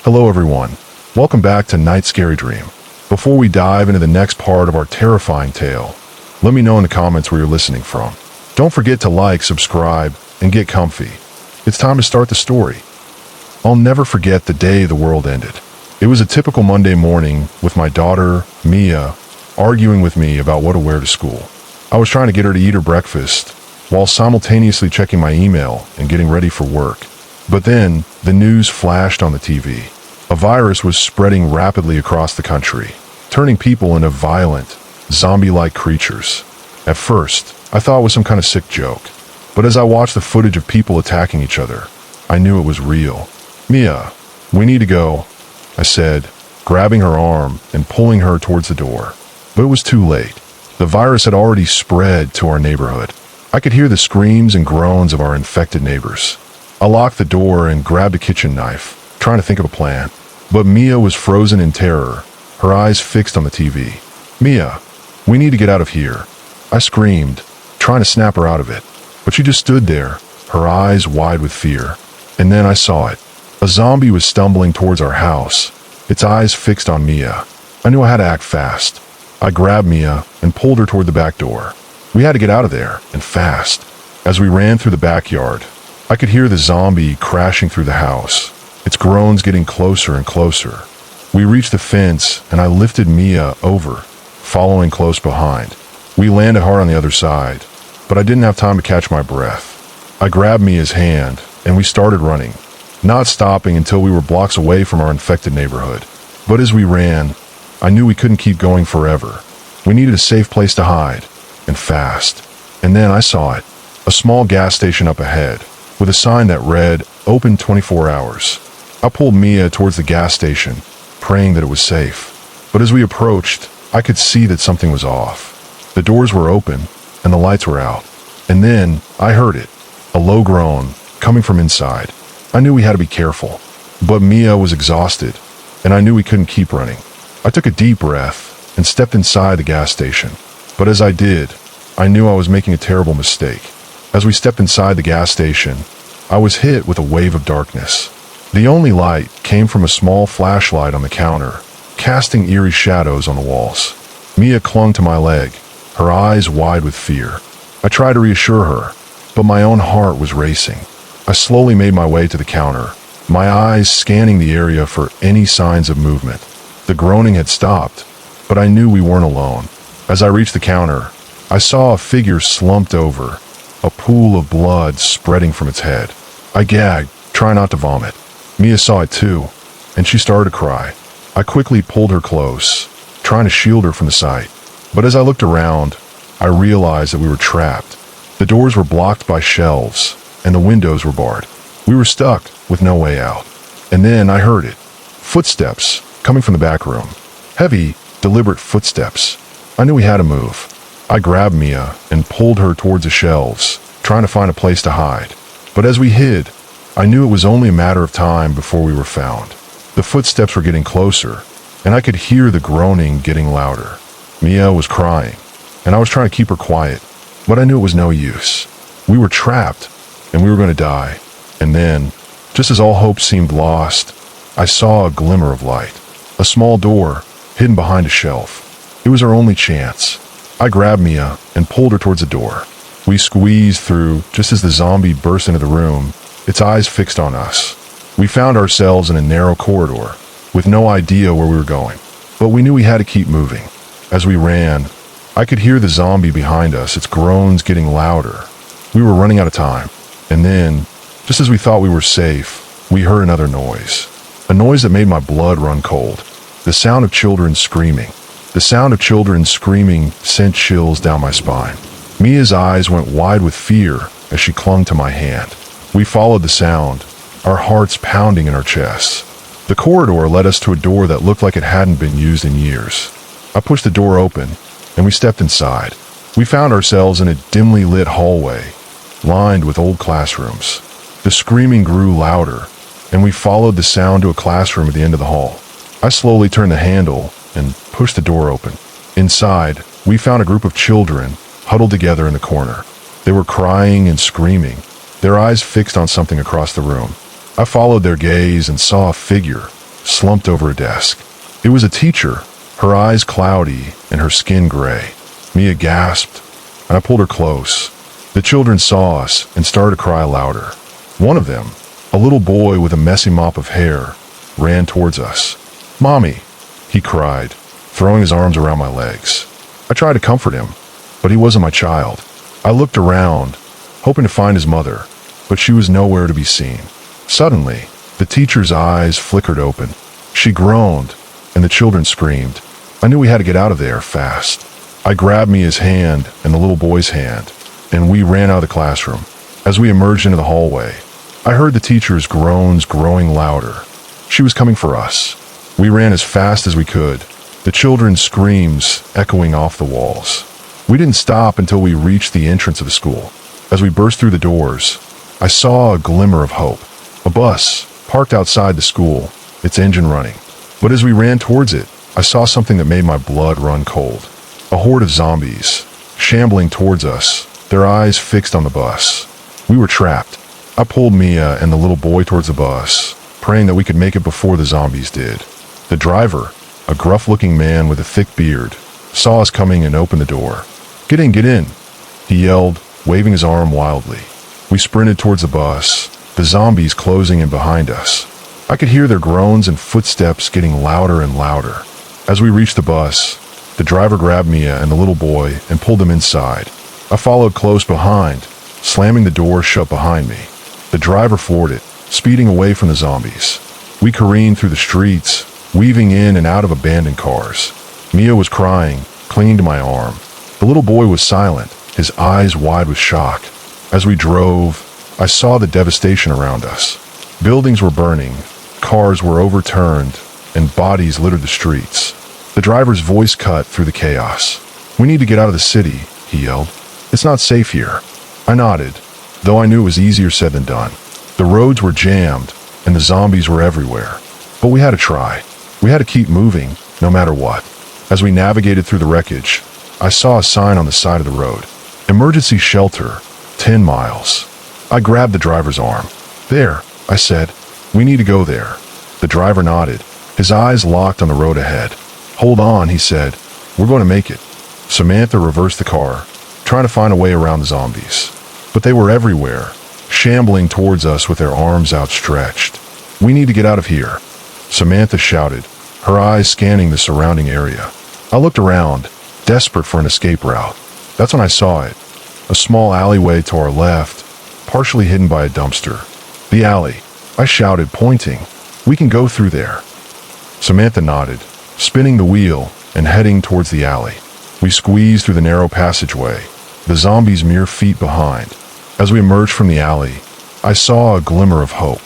Hello everyone, welcome back to NightScaryDream. Before we dive into the next part of our terrifying tale, let me know in the comments where you're listening from. Don't forget to like, subscribe, and get comfy. It's time to start the story. I'll never forget the day the world ended. It was a typical Monday morning with my daughter, Mia, arguing with me about what to wear to school. I was trying to get her to eat her breakfast while simultaneously checking my email and getting ready for work. But then, the news flashed on the TV. A virus was spreading rapidly across the country, turning people into violent, zombie-like creatures. At first, I thought it was some kind of sick joke, but as I watched the footage of people attacking each other, I knew it was real. "Mia, we need to go," I said, grabbing her arm and pulling her towards the door. But it was too late. The virus had already spread to our neighborhood. I could hear the screams and groans of our infected neighbors. I locked the door and grabbed a kitchen knife, trying to think of a plan. But Mia was frozen in terror, her eyes fixed on the TV. "Mia, we need to get out of here," I screamed, trying to snap her out of it. But she just stood there, her eyes wide with fear. And then I saw it. A zombie was stumbling towards our house, its eyes fixed on Mia. I knew I had to act fast. I grabbed Mia and pulled her toward the back door. We had to get out of there, and fast. As we ran through the backyard, I could hear the zombie crashing through the house, its groans getting closer and closer. We reached the fence, and I lifted Mia over, following close behind. We landed hard on the other side, but I didn't have time to catch my breath. I grabbed Mia's hand, and we started running, not stopping until we were blocks away from our infected neighborhood. But as we ran, I knew we couldn't keep going forever. We needed a safe place to hide, and fast. And then I saw it, a small gas station up ahead, with a sign that read, "Open 24 hours." I pulled Mia towards the gas station, praying that it was safe. But as we approached, I could see that something was off. The doors were open, and the lights were out. And then I heard it, a low groan, coming from inside. I knew we had to be careful, but Mia was exhausted, and I knew we couldn't keep running. I took a deep breath and stepped inside the gas station. But as I did, I knew I was making a terrible mistake. As we stepped inside the gas station, I was hit with a wave of darkness. The only light came from a small flashlight on the counter, casting eerie shadows on the walls. Mia clung to my leg, her eyes wide with fear. I tried to reassure her, but my own heart was racing. I slowly made my way to the counter, my eyes scanning the area for any signs of movement. The groaning had stopped, but I knew we weren't alone. As I reached the counter, I saw a figure slumped over, a pool of blood spreading from its head. I gagged, trying not to vomit. Mia saw it too, and she started to cry. I quickly pulled her close, trying to shield her from the sight. But as I looked around, I realized that we were trapped. The doors were blocked by shelves, and the windows were barred. We were stuck with no way out. And then I heard it. Footsteps coming from the back room. Heavy, deliberate footsteps. I knew we had to move. I grabbed Mia and pulled her towards the shelves, trying to find a place to hide. But as we hid, I knew it was only a matter of time before we were found. The footsteps were getting closer, and I could hear the groaning getting louder. Mia was crying, and I was trying to keep her quiet, but I knew it was no use. We were trapped, and we were going to die. And then, just as all hope seemed lost, I saw a glimmer of light. A small door, hidden behind a shelf. It was our only chance. I grabbed Mia and pulled her towards the door. We squeezed through just as the zombie burst into the room, its eyes fixed on us. We found ourselves in a narrow corridor, with no idea where we were going. But we knew we had to keep moving. As we ran, I could hear the zombie behind us, its groans getting louder. We were running out of time. And then, just as we thought we were safe, we heard another noise. A noise that made my blood run cold. The sound of children screaming. The sound of children screaming sent chills down my spine. Mia's eyes went wide with fear as she clung to my hand. We followed the sound, our hearts pounding in our chests. The corridor led us to a door that looked like it hadn't been used in years. I pushed the door open, and we stepped inside. We found ourselves in a dimly lit hallway, lined with old classrooms. The screaming grew louder, and we followed the sound to a classroom at the end of the hall. I slowly turned the handle and pushed the door open. Inside, we found a group of children huddled together in the corner. They were crying and screaming, their eyes fixed on something across the room. I followed their gaze and saw a figure, slumped over a desk. It was a teacher, her eyes cloudy and her skin gray. Mia gasped, and I pulled her close. The children saw us and started to cry louder. One of them, a little boy with a messy mop of hair, ran towards us. "Mommy," he cried, throwing his arms around my legs. I tried to comfort him, but he wasn't my child. I looked around, hoping to find his mother, but she was nowhere to be seen. Suddenly, the teacher's eyes flickered open. She groaned, and the children screamed. I knew we had to get out of there fast. I grabbed Mia's hand and the little boy's hand, and we ran out of the classroom. As we emerged into the hallway, I heard the teacher's groans growing louder. She was coming for us. We ran as fast as we could, the children's screams echoing off the walls. We didn't stop until we reached the entrance of the school. As we burst through the doors, I saw a glimmer of hope. A bus, parked outside the school, its engine running. But as we ran towards it, I saw something that made my blood run cold. A horde of zombies, shambling towards us, their eyes fixed on the bus. We were trapped. I pulled Mia and the little boy towards the bus, praying that we could make it before the zombies did. The driver, a gruff-looking man with a thick beard, saw us coming and opened the door. Get in," he yelled, waving his arm wildly. We sprinted towards the bus, the zombies closing in behind us. I could hear their groans and footsteps getting louder and louder. As we reached the bus, the driver grabbed Mia and the little boy and pulled them inside. I followed close behind, slamming the door shut behind me. The driver floored it, speeding away from the zombies. We careened through the streets, weaving in and out of abandoned cars. Mia was crying, clinging to my arm. The little boy was silent, his eyes wide with shock. As we drove, I saw the devastation around us. Buildings were burning, cars were overturned, and bodies littered the streets. The driver's voice cut through the chaos. "We need to get out of the city," he yelled. "It's not safe here." I nodded, though I knew it was easier said than done. The roads were jammed, and the zombies were everywhere. But we had to try. We had to keep moving, no matter what. As we navigated through the wreckage, I saw a sign on the side of the road. "Emergency shelter, 10 miles. I grabbed the driver's arm. "There," I said. "We need to go there." The driver nodded, his eyes locked on the road ahead. "Hold on," he said. "We're going to make it." Samantha reversed the car, trying to find a way around the zombies. But they were everywhere, shambling towards us with their arms outstretched. "We need to get out of here," Samantha shouted, her eyes scanning the surrounding area. I looked around, desperate for an escape route. That's when I saw it. A small alleyway to our left, partially hidden by a dumpster. "The alley," I shouted, pointing. "We can go through there." Samantha nodded, spinning the wheel and heading towards the alley. We squeezed through the narrow passageway, the zombies mere feet behind. As we emerged from the alley, I saw a glimmer of hope.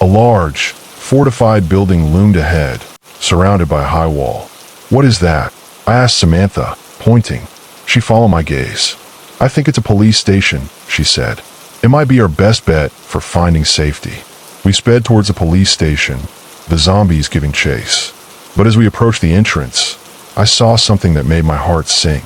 A large, fortified building loomed ahead, surrounded by a high wall. "What is that?" I asked Samantha, pointing. She followed my gaze. "I think it's a police station," she said. "It might be our best bet for finding safety." We sped towards the police station, the zombies giving chase. But as we approached the entrance, I saw something that made my heart sink.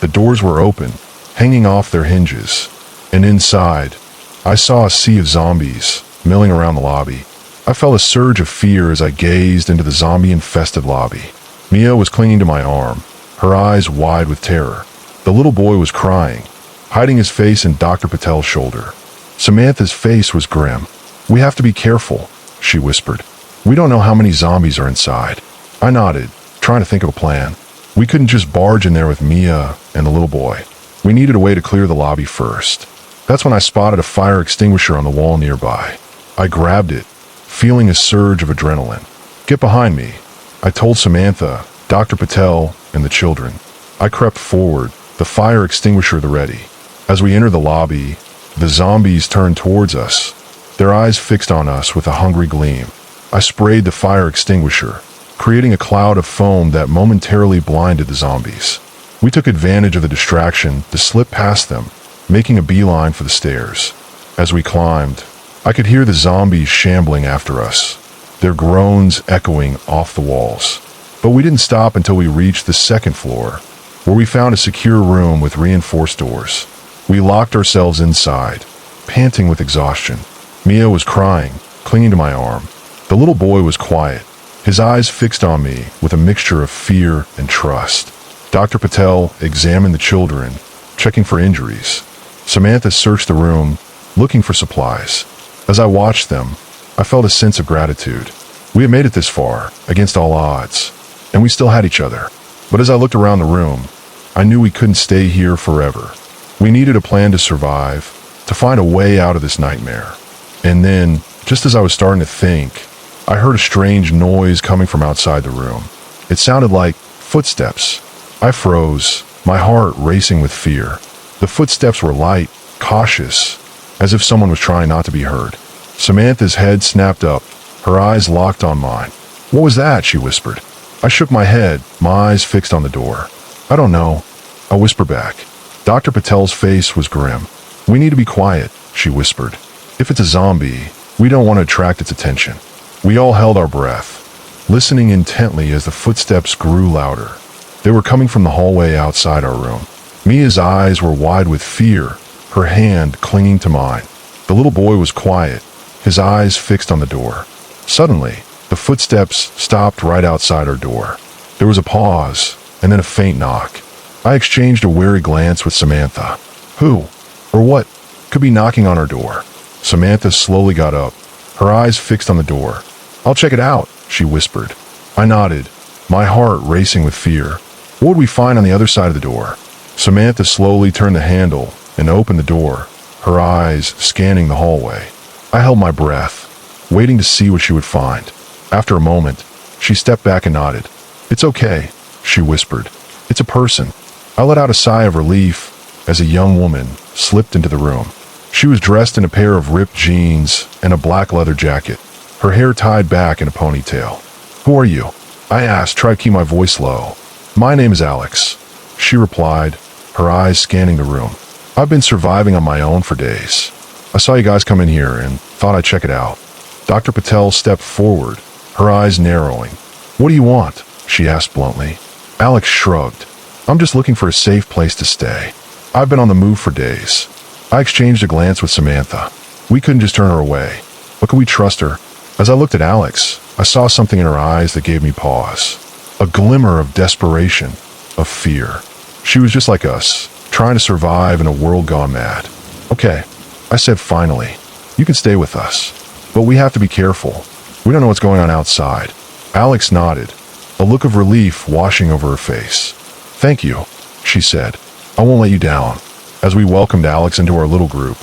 The doors were open, hanging off their hinges, and inside, I saw a sea of zombies milling around the lobby. I felt a surge of fear as I gazed into the zombie-infested lobby. Mia was clinging to my arm, her eyes wide with terror. The little boy was crying, hiding his face in Dr. Patel's shoulder. Samantha's face was grim. "We have to be careful," she whispered. "We don't know how many zombies are inside." I nodded, trying to think of a plan. We couldn't just barge in there with Mia and the little boy. We needed a way to clear the lobby first. That's when I spotted a fire extinguisher on the wall nearby. I grabbed it, feeling a surge of adrenaline. "Get behind me," I told Samantha, Dr. Patel, and the children. I crept forward, the fire extinguisher at the ready. As we entered the lobby, the zombies turned towards us, their eyes fixed on us with a hungry gleam. I sprayed the fire extinguisher, creating a cloud of foam that momentarily blinded the zombies. We took advantage of the distraction to slip past them, making a beeline for the stairs. As we climbed, I could hear the zombies shambling after us, their groans echoing off the walls. But we didn't stop until we reached the second floor, where we found a secure room with reinforced doors. We locked ourselves inside, panting with exhaustion. Mia was crying, clinging to my arm. The little boy was quiet, his eyes fixed on me with a mixture of fear and trust. Dr. Patel examined the children, checking for injuries. Samantha searched the room, looking for supplies. As I watched them, I felt a sense of gratitude. We had made it this far, against all odds, and we still had each other. But as I looked around the room, I knew we couldn't stay here forever. We needed a plan to survive, to find a way out of this nightmare. And then, just as I was starting to think, I heard a strange noise coming from outside the room. It sounded like footsteps. I froze, my heart racing with fear. The footsteps were light, cautious, as if someone was trying not to be heard. Samantha's head snapped up, her eyes locked on mine. "What was that?" she whispered. I shook my head, my eyes fixed on the door. "I don't know," I whispered back. Dr. Patel's face was grim. "We need to be quiet," she whispered. "If it's a zombie, we don't want to attract its attention." We all held our breath, listening intently as the footsteps grew louder. They were coming from the hallway outside our room. Mia's eyes were wide with fear, her hand clinging to mine. The little boy was quiet, his eyes fixed on the door. Suddenly, the footsteps stopped right outside our door. There was a pause, and then a faint knock. I exchanged a wary glance with Samantha. Who, or what, could be knocking on our door? Samantha slowly got up, her eyes fixed on the door. "I'll check it out," she whispered. I nodded, my heart racing with fear. What would we find on the other side of the door? Samantha slowly turned the handle and opened the door, her eyes scanning the hallway. I held my breath, waiting to see what she would find. After a moment, she stepped back and nodded. "It's okay," she whispered. "It's a person." I let out a sigh of relief as a young woman slipped into the room. She was dressed in a pair of ripped jeans and a black leather jacket, her hair tied back in a ponytail. "Who are you?" I asked, trying to keep my voice low. "My name is Alex," she replied, her eyes scanning the room. "I've been surviving on my own for days. I saw you guys come in here and thought I'd check it out." Dr. Patel stepped forward, her eyes narrowing. "What do you want?" she asked bluntly. Alex shrugged. "I'm just looking for a safe place to stay. I've been on the move for days." I exchanged a glance with Samantha. We couldn't just turn her away. But could we trust her? As I looked at Alex, I saw something in her eyes that gave me pause. A glimmer of desperation, of fear. She was just like us, trying to survive in a world gone mad. "Okay," I said finally. "You can stay with us. But we have to be careful. We don't know what's going on outside." Alex nodded, a look of relief washing over her face. "Thank you," she said. "I won't let you down." As we welcomed Alex into our little group,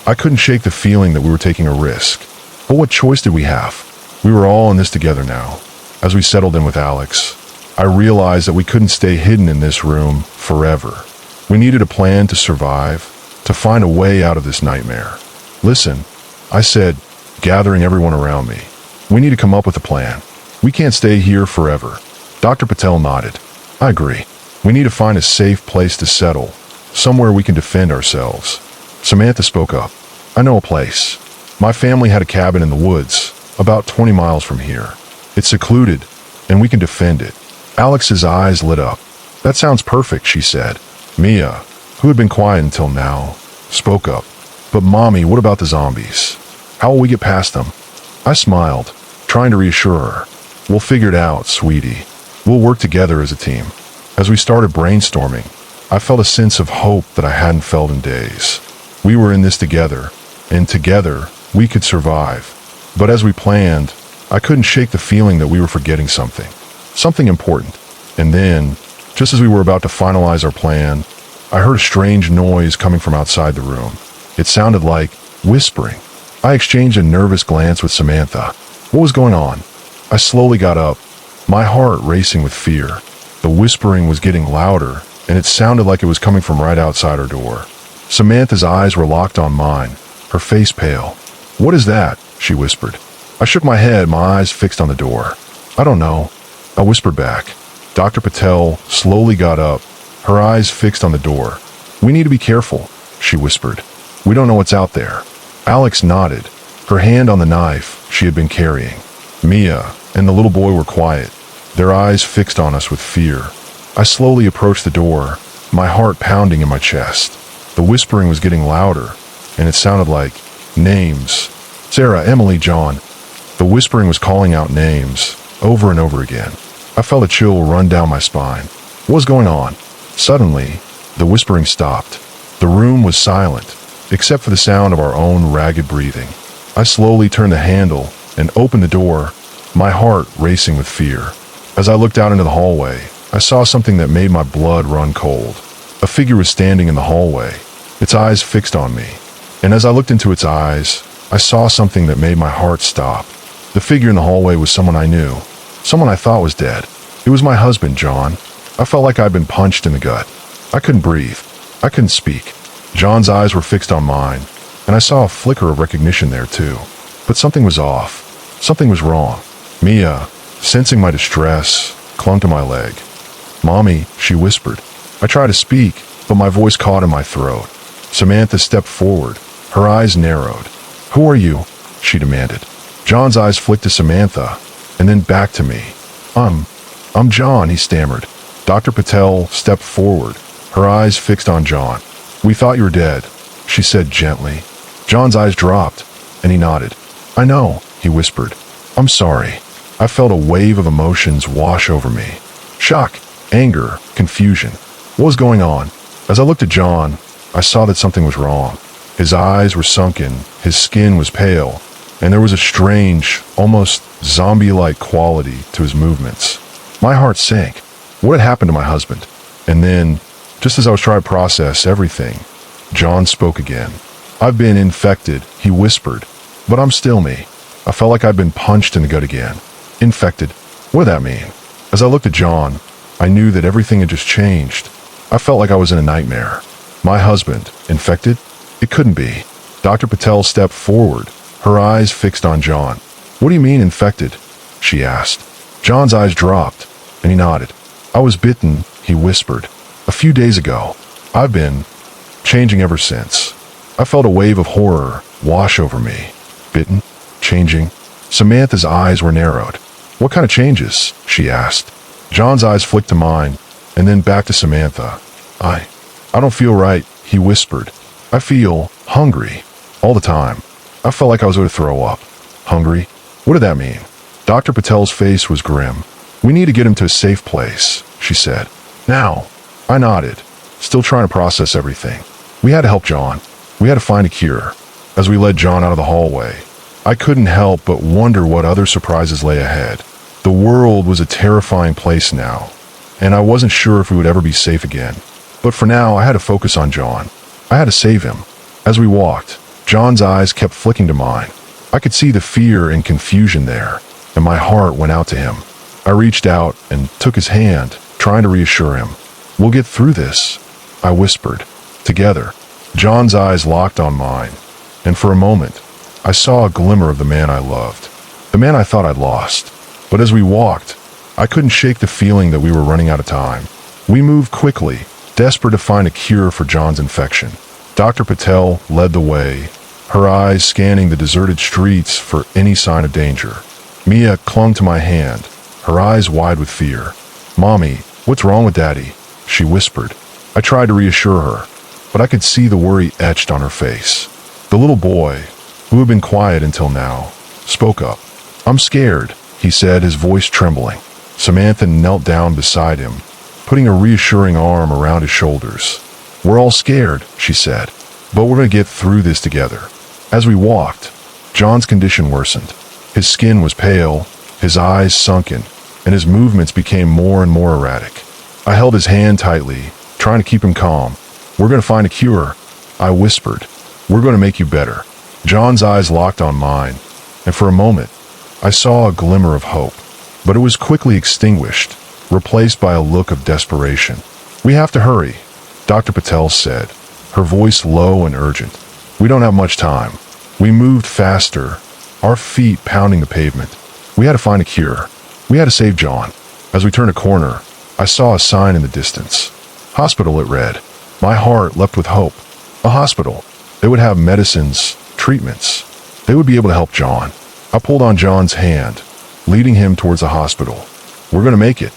I couldn't shake the feeling that we were taking a risk. But what choice did we have? We were all in this together now. As we settled in with Alex, I realized that we couldn't stay hidden in this room forever. We needed a plan to survive, to find a way out of this nightmare. "Listen," I said, gathering everyone around me. "We need to come up with a plan. We can't stay here forever." Dr. Patel nodded. "I agree. We need to find a safe place to settle, somewhere we can defend ourselves." Samantha spoke up. "I know a place. My family had a cabin in the woods, about 20 miles from here. It's secluded, and we can defend it." Alex's eyes lit up. "That sounds perfect," she said. Mia, who had been quiet until now, spoke up. "But Mommy, what about the zombies? How will we get past them?" I smiled, trying to reassure her. "We'll figure it out, sweetie. We'll work together as a team." As we started brainstorming, I felt a sense of hope that I hadn't felt in days. We were in this together, and together we could survive. But as we planned, I couldn't shake the feeling that we were forgetting something important. And then, just as we were about to finalize our plan, I heard a strange noise coming from outside the room. It sounded like whispering. I exchanged a nervous glance with Samantha. What was going on? I slowly got up, my heart racing with fear. The whispering was getting louder, and it sounded like it was coming from right outside our door. Samantha's eyes were locked on mine, her face pale. "What is that?" she whispered. I shook my head, my eyes fixed on the door. "I don't know," I whispered back. Dr. Patel slowly got up, her eyes fixed on the door. "We need to be careful," she whispered. "We don't know what's out there." Alex nodded, her hand on the knife she had been carrying. Mia and the little boy were quiet, their eyes fixed on us with fear. I slowly approached the door, my heart pounding in my chest. The whispering was getting louder, and it sounded like names. "Sarah, Emily, John." The whispering was calling out names, over and over again. I felt a chill run down my spine. What was going on? Suddenly, the whispering stopped. The room was silent, except for the sound of our own ragged breathing. I slowly turned the handle and opened the door, my heart racing with fear. As I looked out into the hallway, I saw something that made my blood run cold. A figure was standing in the hallway, its eyes fixed on me. And as I looked into its eyes, I saw something that made my heart stop. The figure in the hallway was someone I knew, someone I thought was dead. It was my husband, John. I felt like I'd been punched in the gut. I couldn't breathe. I couldn't speak. John's eyes were fixed on mine, and I saw a flicker of recognition there too. But something was off. Something was wrong. Mia, sensing my distress, clung to my leg. "Mommy," she whispered. I tried to speak, but my voice caught in my throat. Samantha stepped forward. Her eyes narrowed. "Who are you?" she demanded. John's eyes flicked to Samantha, and then back to me. I'm John," he stammered. Dr. Patel stepped forward, her eyes fixed on John. "We thought you were dead," she said gently. John's eyes dropped, and he nodded. "I know," he whispered. "I'm sorry." I felt a wave of emotions wash over me. Shock, anger, confusion. What was going on? As I looked at John, I saw that something was wrong. His eyes were sunken, his skin was pale, and there was a strange, almost zombie-like quality to his movements. My heart sank. What had happened to my husband? And then, just as I was trying to process everything, John spoke again. "I've been infected," he whispered, "but I'm still me." I felt like I'd been punched in the gut again. Infected? What did that mean? As I looked at John, I knew that everything had just changed. I felt like I was in a nightmare. My husband, infected? It couldn't be. Dr. Patel stepped forward, her eyes fixed on John. "What do you mean infected?" she asked. John's eyes dropped, and he nodded. "I was bitten," he whispered, "a few days ago. I've been changing ever since." I felt a wave of horror wash over me. Bitten? Changing? Samantha's eyes were narrowed. "What kind of changes?" she asked. John's eyes flicked to mine, and then back to Samantha. I don't feel right," he whispered. "I feel hungry all the time." I felt like I was going to throw up. Hungry? What did that mean? Dr. Patel's face was grim. "We need to get him to a safe place," she said. "Now." I nodded, still trying to process everything. We had to help John. We had to find a cure. As we led John out of the hallway, I couldn't help but wonder what other surprises lay ahead. The world was a terrifying place now, and I wasn't sure if we would ever be safe again. But for now, I had to focus on John. I had to save him. As we walked, John's eyes kept flicking to mine. I could see the fear and confusion there, and my heart went out to him. I reached out and took his hand, trying to reassure him. "We'll get through this," I whispered. Together, John's eyes locked on mine, and for a moment, I saw a glimmer of the man I loved, the man I thought I'd lost. But as we walked, I couldn't shake the feeling that we were running out of time. We moved quickly, desperate to find a cure for John's infection. Dr. Patel led the way, her eyes scanning the deserted streets for any sign of danger. Mia clung to my hand, her eyes wide with fear. "Mommy, what's wrong with Daddy?" she whispered. I tried to reassure her, but I could see the worry etched on her face. The little boy, who had been quiet until now, spoke up. "I'm scared," he said, his voice trembling. Samantha knelt down beside him, putting a reassuring arm around his shoulders. "We're all scared," she said, "but we're going to get through this together." As we walked, John's condition worsened. His skin was pale, his eyes sunken, and his movements became more and more erratic. I held his hand tightly, trying to keep him calm. "We're going to find a cure," I whispered. "We're going to make you better." John's eyes locked on mine, and for a moment, I saw a glimmer of hope, but it was quickly extinguished, replaced by a look of desperation. "We have to hurry," Dr. Patel said, her voice low and urgent. "We don't have much time." We moved faster, our feet pounding the pavement. We had to find a cure. We had to save John. As we turned a corner, I saw a sign in the distance. "Hospital," it read. My heart leapt with hope. A hospital. They would have medicines, treatments. They would be able to help John. I pulled on John's hand, leading him towards the hospital. "We're going to make it,"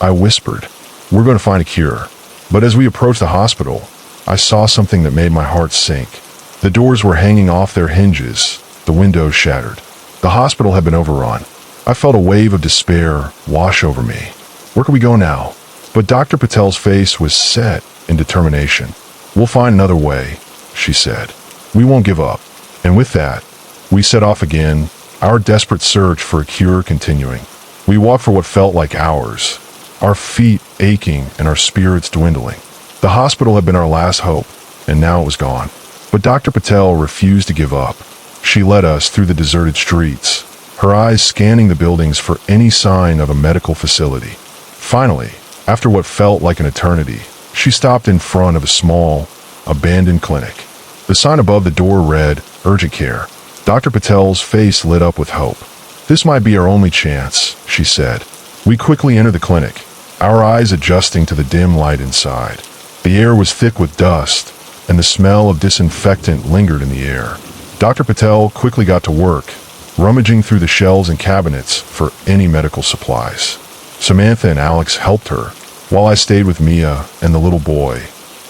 I whispered. "We're going to find a cure." But as we approached the hospital, I saw something that made my heart sink. The doors were hanging off their hinges, the windows shattered. The hospital had been overrun. I felt a wave of despair wash over me. Where can we go now? But Dr. Patel's face was set in determination. We'll find another way, she said. We won't give up. And with that, we set off again, our desperate search for a cure continuing. We walked for what felt like hours, our feet aching and our spirits dwindling. The hospital had been our last hope, and now it was gone. But Dr. Patel refused to give up. She led us through the deserted streets, her eyes scanning the buildings for any sign of a medical facility. Finally, after what felt like an eternity, she stopped in front of a small, abandoned clinic. The sign above the door read, "Urgent Care." Dr. Patel's face lit up with hope. This might be our only chance, she said. We quickly entered the clinic, our eyes adjusting to the dim light inside. The air was thick with dust, and the smell of disinfectant lingered in the air. Dr. Patel quickly got to work, rummaging through the shelves and cabinets for any medical supplies. Samantha and Alex helped her, while I stayed with Mia and the little boy,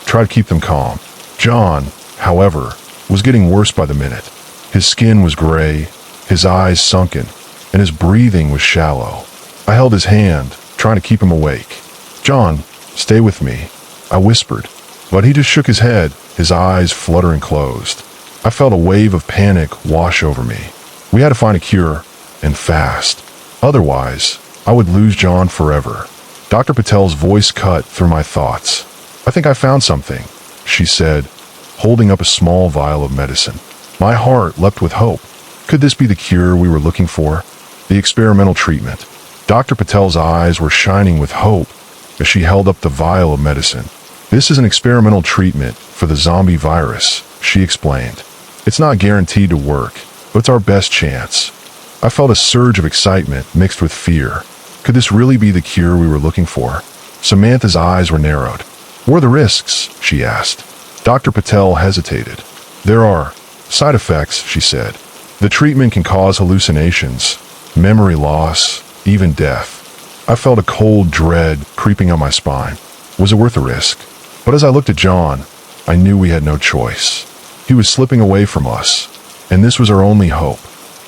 tried to keep them calm. John, however, was getting worse by the minute. His skin was gray, his eyes sunken, and his breathing was shallow. I held his hand, trying to keep him awake. "John, stay with me," I whispered, but he just shook his head, his eyes fluttering closed. I felt a wave of panic wash over me. We had to find a cure, and fast. Otherwise, I would lose John forever. Dr. Patel's voice cut through my thoughts. "I think I found something," she said, holding up a small vial of medicine. My heart leapt with hope. Could this be the cure we were looking for? The experimental treatment. Dr. Patel's eyes were shining with hope as she held up the vial of medicine. "This is an experimental treatment for the zombie virus," she explained. "It's not guaranteed to work, but it's our best chance." I felt a surge of excitement mixed with fear. Could this really be the cure we were looking for? Samantha's eyes were narrowed. "What are the risks?" she asked. Dr. Patel hesitated. "There are side effects," she said. "The treatment can cause hallucinations, memory loss, even death." I felt a cold dread creeping up my spine. Was it worth the risk? But as I looked at John, I knew we had no choice. He was slipping away from us, and this was our only hope.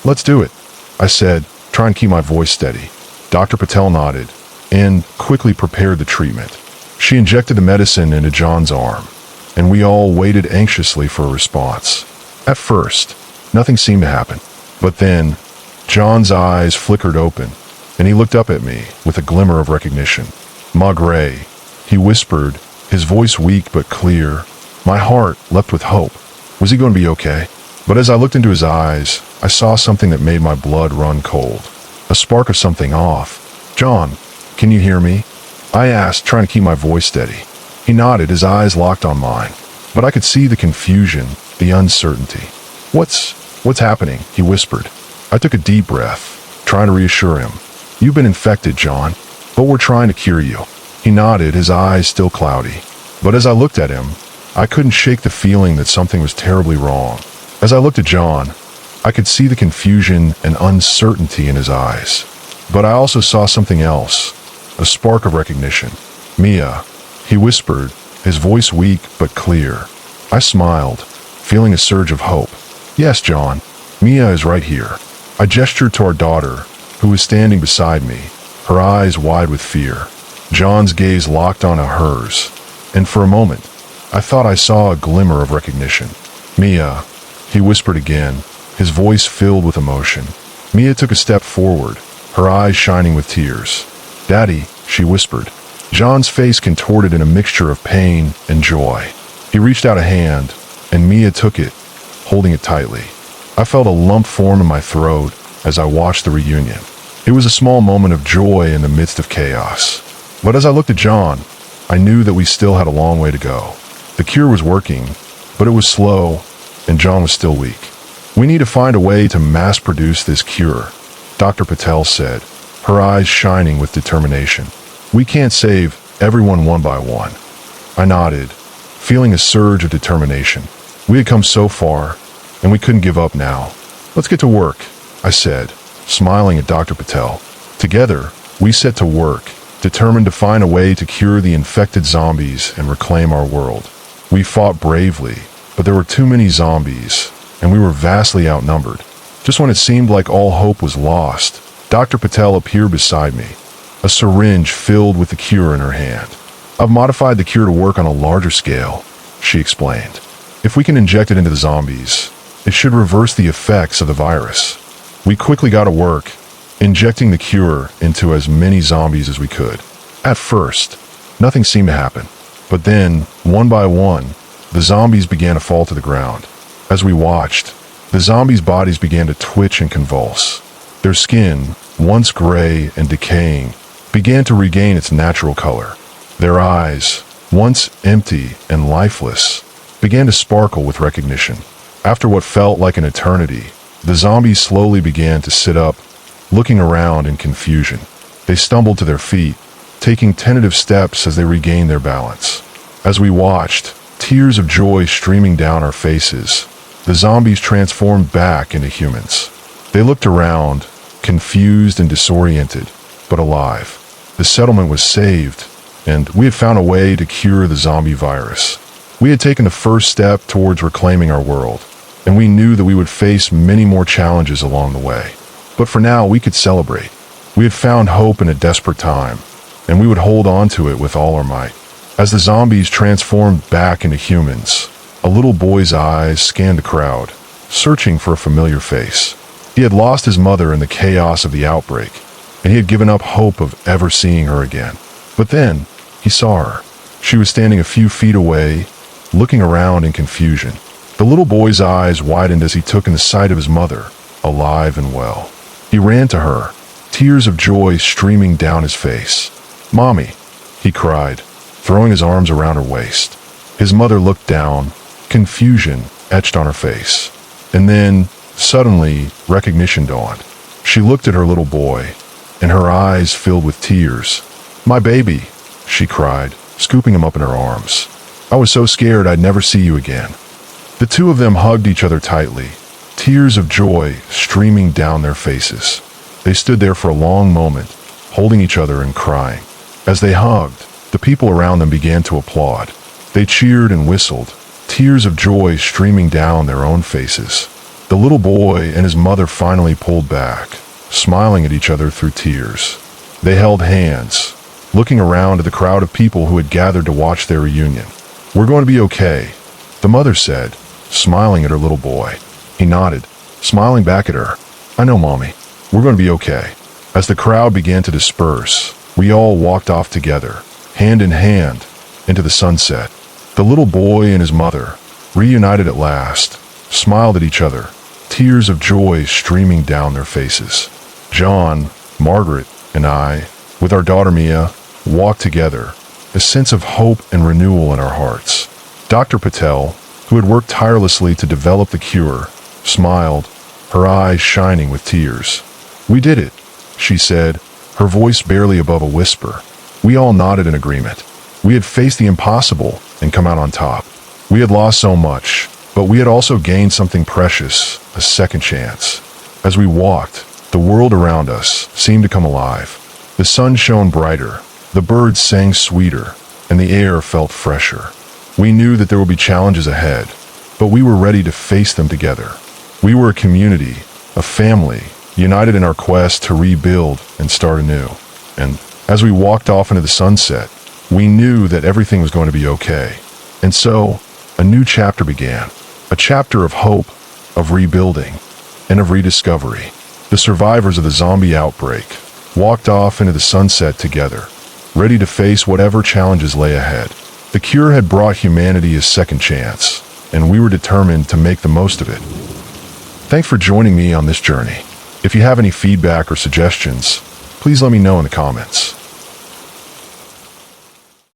"Let's do it," I said, trying to keep my voice steady. Dr. Patel nodded and quickly prepared the treatment. She injected the medicine into John's arm, and we all waited anxiously for a response. At first, nothing seemed to happen. But then, John's eyes flickered open, and he looked up at me with a glimmer of recognition. "Ma Gray," he whispered, his voice weak but clear. My heart leapt with hope. Was he going to be okay? But as I looked into his eyes, I saw something that made my blood run cold. A spark of something off. "John, can you hear me?" I asked, trying to keep my voice steady. He nodded, his eyes locked on mine. But I could see the confusion, the uncertainty. What's happening?" he whispered. I took a deep breath, trying to reassure him. "You've been infected, John, but we're trying to cure you." He nodded, his eyes still cloudy. But as I looked at him, I couldn't shake the feeling that something was terribly wrong. As I looked at John, I could see the confusion and uncertainty in his eyes. But I also saw something else, a spark of recognition. "Mia," he whispered, his voice weak but clear. I smiled, feeling a surge of hope. "Yes, John, Mia is right here." I gestured to our daughter, who was standing beside me, her eyes wide with fear. John's gaze locked onto hers, and for a moment, I thought I saw a glimmer of recognition. "Mia," he whispered again, his voice filled with emotion. Mia took a step forward, her eyes shining with tears. "Daddy," she whispered. John's face contorted in a mixture of pain and joy. He reached out a hand, and Mia took it, holding it tightly. I felt a lump form in my throat as I watched the reunion. It was a small moment of joy in the midst of chaos. But as I looked at John, I knew that we still had a long way to go. The cure was working, but it was slow, and John was still weak. "We need to find a way to mass-produce this cure," Dr. Patel said, her eyes shining with determination. "We can't save everyone one by one." I nodded, feeling a surge of determination. We had come so far, and we couldn't give up now. "Let's get to work," I said, smiling at Dr. Patel. Together, we set to work, determined to find a way to cure the infected zombies and reclaim our world. We fought bravely, but there were too many zombies, and we were vastly outnumbered. Just when it seemed like all hope was lost, Dr. Patel appeared beside me, a syringe filled with the cure in her hand. "I've modified the cure to work on a larger scale," she explained. "If we can inject it into the zombies, it should reverse the effects of the virus." We quickly got to work, injecting the cure into as many zombies as we could. At first, nothing seemed to happen, but then, one by one, the zombies began to fall to the ground. As we watched, the zombies' bodies began to twitch and convulse. Their skin, once gray and decaying, began to regain its natural color. Their eyes, once empty and lifeless, began to sparkle with recognition. After what felt like an eternity, the zombies slowly began to sit up, looking around in confusion. They stumbled to their feet, taking tentative steps as they regained their balance. As we watched, tears of joy streaming down our faces, the zombies transformed back into humans. They looked around, confused and disoriented, but alive. The settlement was saved, and we had found a way to cure the zombie virus. We had taken the first step towards reclaiming our world, and we knew that we would face many more challenges along the way. But for now, we could celebrate. We had found hope in a desperate time, and we would hold on to it with all our might. As the zombies transformed back into humans, a little boy's eyes scanned the crowd, searching for a familiar face. He had lost his mother in the chaos of the outbreak, and he had given up hope of ever seeing her again. But then, he saw her. She was standing a few feet away, looking around in confusion. The little boy's eyes widened as he took in the sight of his mother, alive and well. He ran to her, tears of joy streaming down his face. "Mommy," he cried, throwing his arms around her waist. His mother looked down, confusion etched on her face. And then, suddenly, recognition dawned. She looked at her little boy, and her eyes filled with tears. "My baby," she cried, scooping him up in her arms. "I was so scared I'd never see you again." The two of them hugged each other tightly, tears of joy streaming down their faces. They stood there for a long moment, holding each other and crying. As they hugged, the people around them began to applaud. They cheered and whistled, tears of joy streaming down their own faces. The little boy and his mother finally pulled back, smiling at each other through tears. They held hands, looking around at the crowd of people who had gathered to watch their reunion. "We're going to be okay," the mother said, smiling at her little boy. He nodded, smiling back at her. "I know, Mommy. We're going to be okay." As the crowd began to disperse, we all walked off together, hand in hand, into the sunset. The little boy and his mother, reunited at last, smiled at each other, tears of joy streaming down their faces. John, Margaret, and I, with our daughter Mia, walked together, a sense of hope and renewal in our hearts. Dr. Patel, who had worked tirelessly to develop the cure, smiled, her eyes shining with tears. "We did it," she said, her voice barely above a whisper. We all nodded in agreement. We had faced the impossible and come out on top. We had lost so much, but we had also gained something precious, a second chance. As we walked, the world around us seemed to come alive. The sun shone brighter, the birds sang sweeter, and the air felt fresher. We knew that there would be challenges ahead, but we were ready to face them together. We were a community, a family, united in our quest to rebuild and start anew. And as we walked off into the sunset, we knew that everything was going to be okay. And so, a new chapter began. A chapter of hope, of rebuilding, and of rediscovery. The survivors of the zombie outbreak walked off into the sunset together, ready to face whatever challenges lay ahead. The cure had brought humanity a second chance, and we were determined to make the most of it. Thanks for joining me on this journey. If you have any feedback or suggestions, please let me know in the comments.